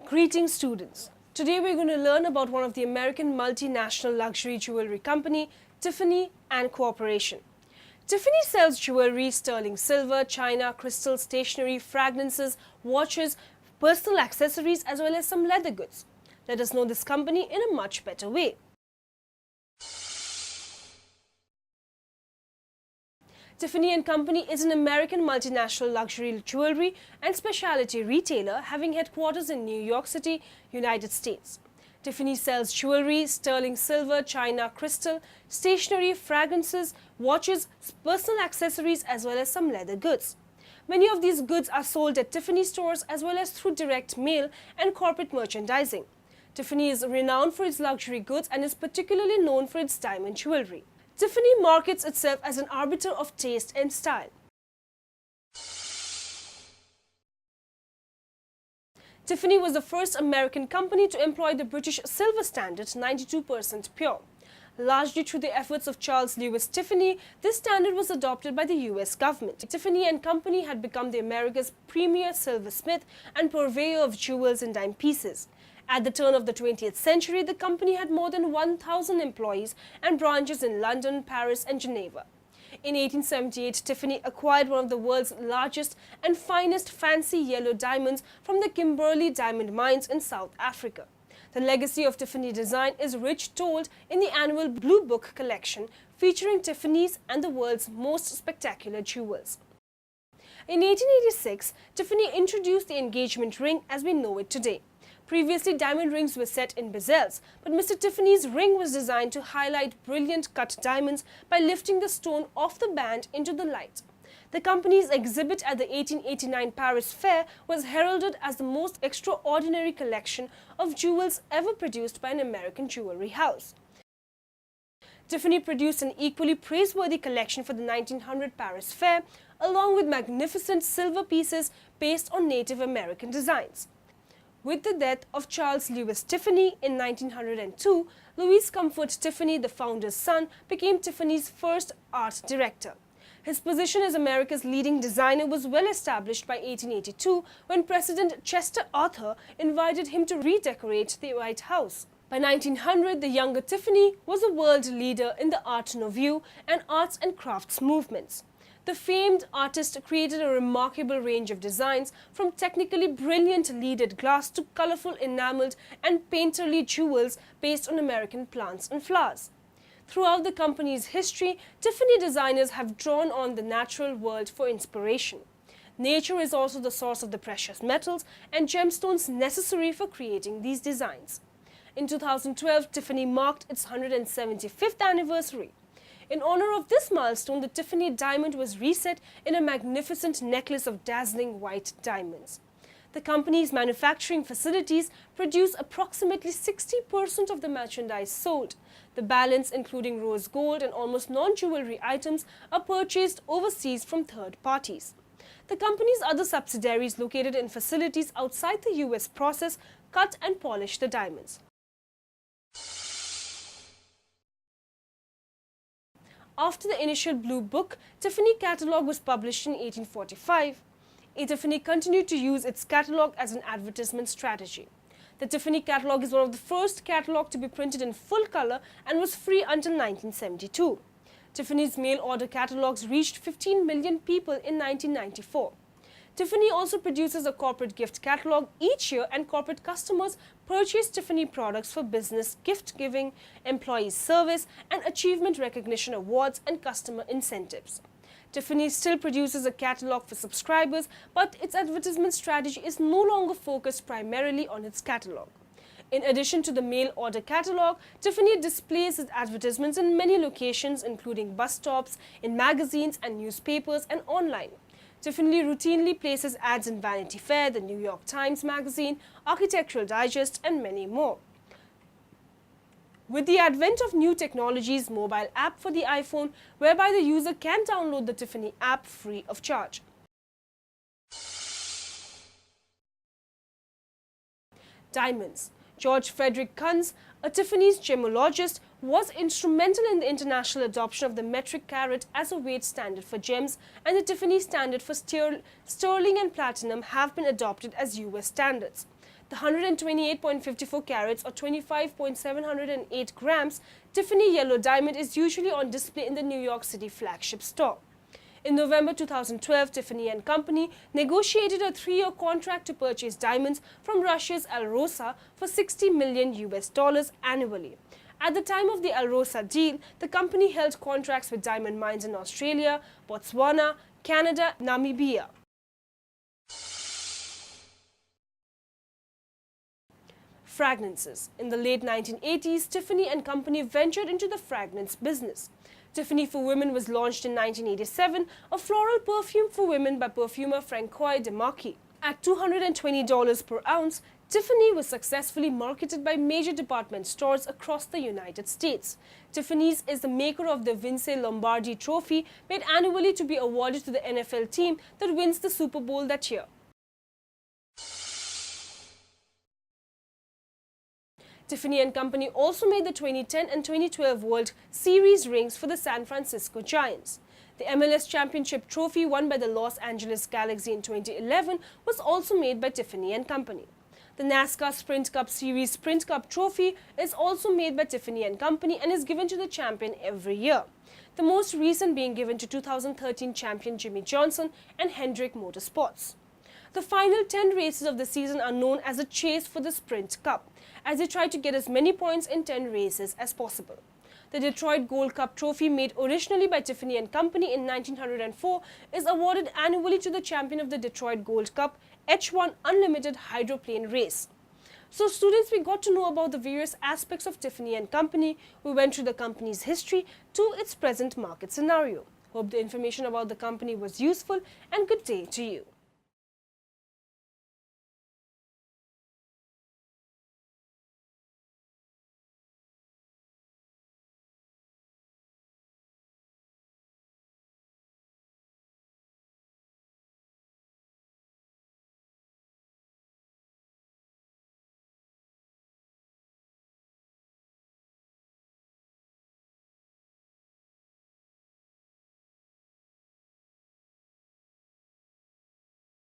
Greetings students. Today we're going to learn about one of the American multinational luxury jewelry company, Tiffany Co. Tiffany sells jewelry, sterling silver, china, crystal, stationery, fragrances, watches, personal accessories as well as some leather goods. Let us know this company in a much better way. Tiffany Company is an American multinational luxury jewelry and specialty retailer having headquarters in New York City, United States. Tiffany sells jewelry, sterling silver, china, crystal, stationery, fragrances, watches, personal accessories as well as some leather goods. Many of these goods are sold at Tiffany stores as well as through direct mail and corporate merchandising. Tiffany is renowned for its luxury goods and is particularly known for its diamond jewelry. Tiffany markets itself as an arbiter of taste and style. Tiffany was the first American company to employ the British silver standard 92% pure. Largely through the efforts of Charles Lewis Tiffany, this standard was adopted by the US government. Tiffany Company had become the America's premier silversmith and purveyor of jewels and dime pieces. At the turn of the 20th century, the company had more than 1,000 employees and branches in London, Paris and Geneva. In 1878, Tiffany acquired one of the world's largest and finest fancy yellow diamonds from the Kimberley diamond mines in South Africa. The legacy of Tiffany design is rich told in the annual Blue Book collection featuring Tiffany's and the world's most spectacular jewels. In 1886, Tiffany introduced the engagement ring as we know it today. Previously, diamond rings were set in bezels, but Mr. Tiffany's ring was designed to highlight brilliant cut diamonds by lifting the stone off the band into the light. The company's exhibit at the 1889 Paris Fair was heralded as the most extraordinary collection of jewels ever produced by an American jewelry house. Tiffany produced an equally praiseworthy collection for the 1900 Paris Fair, along with magnificent silver pieces based on Native American designs. With the death of Charles Lewis Tiffany in 1902, Louis Comfort Tiffany, the founder's son, became Tiffany's first art director. His position as America's leading designer was well established by 1882 when President Chester Arthur invited him to redecorate the White House. By 1900, the younger Tiffany was a world leader in the Art Nouveau and arts and crafts movements. The famed artist created a remarkable range of designs from technically brilliant leaded glass to colorful enameled and painterly jewels based on American plants and flowers. Throughout the company's history, Tiffany designers have drawn on the natural world for inspiration. Nature is also the source of the precious metals and gemstones necessary for creating these designs. In 2012, Tiffany marked its 175th anniversary. In honor of this milestone, the Tiffany diamond was reset in a magnificent necklace of dazzling white diamonds. The company's manufacturing facilities produce approximately 60% of the merchandise sold. The balance, including rose gold and almost non-jewelry items, are purchased overseas from third parties. The company's other subsidiaries located in facilities outside the US process, cut and polish the diamonds. After the initial Blue Book, Tiffany catalog was published in 1845. Tiffany continued to use its catalog as an advertisement strategy. The Tiffany catalog is one of the first catalogs to be printed in full color and was free until 1972. Tiffany's mail order catalogs reached 15 million people in 1994. Tiffany also produces a corporate gift catalog each year, and corporate customers purchase Tiffany products for business gift giving, employee service, and achievement recognition awards and customer incentives. Tiffany still produces a catalog for subscribers, but its advertisement strategy is no longer focused primarily on its catalog. In addition to the mail order catalog, Tiffany displays its advertisements in many locations, including bus stops, in magazines and newspapers, and online. Tiffany routinely places ads in Vanity Fair, the New York Times Magazine, Architectural Digest, and many more. With the advent of new technologies, mobile app for the iPhone, whereby the user can download the Tiffany app free of charge. Diamonds. George Frederick Kunz, a Tiffany's gemologist, was instrumental in the international adoption of the metric carat as a weight standard for gems, and the Tiffany standard for sterling and platinum have been adopted as US standards. The 128.54 carats or 25.708 grams Tiffany yellow diamond is usually on display in the New York City flagship store. In November 2012, Tiffany Company negotiated a 3-year contract to purchase diamonds from Russia's Alrosa for $60 million annually. At the time of the Alrosa deal, the company held contracts with diamond mines in Australia, Botswana, Canada, and Namibia. Fragrances. In the late 1980s, Tiffany Company ventured into the fragrance business. Tiffany for Women was launched in 1987, a floral perfume for women by perfumer Francois de Marquis. At $220 per ounce, Tiffany was successfully marketed by major department stores across the United States. Tiffany's is the maker of the Vince Lombardi Trophy, made annually to be awarded to the NFL team that wins the Super Bowl that year. Tiffany Company also made the 2010 and 2012 World Series rings for the San Francisco Giants. The MLS Championship trophy won by the Los Angeles Galaxy in 2011 was also made by Tiffany Company. The NASCAR Sprint Cup Series Sprint Cup trophy is also made by Tiffany Company and is given to the champion every year. The most recent being given to 2013 champion Jimmy Johnson and Hendrick Motorsports. The final 10 races of the season are known as a chase for the Sprint Cup, as they try to get as many points in 10 races as possible. The Detroit Gold Cup trophy, made originally by Tiffany Company in 1904, is awarded annually to the champion of the Detroit Gold Cup H1 Unlimited Hydroplane race. So students, we got to know about the various aspects of Tiffany Company. We went through the company's history to its present market scenario. Hope the information about the company was useful, and good day to you.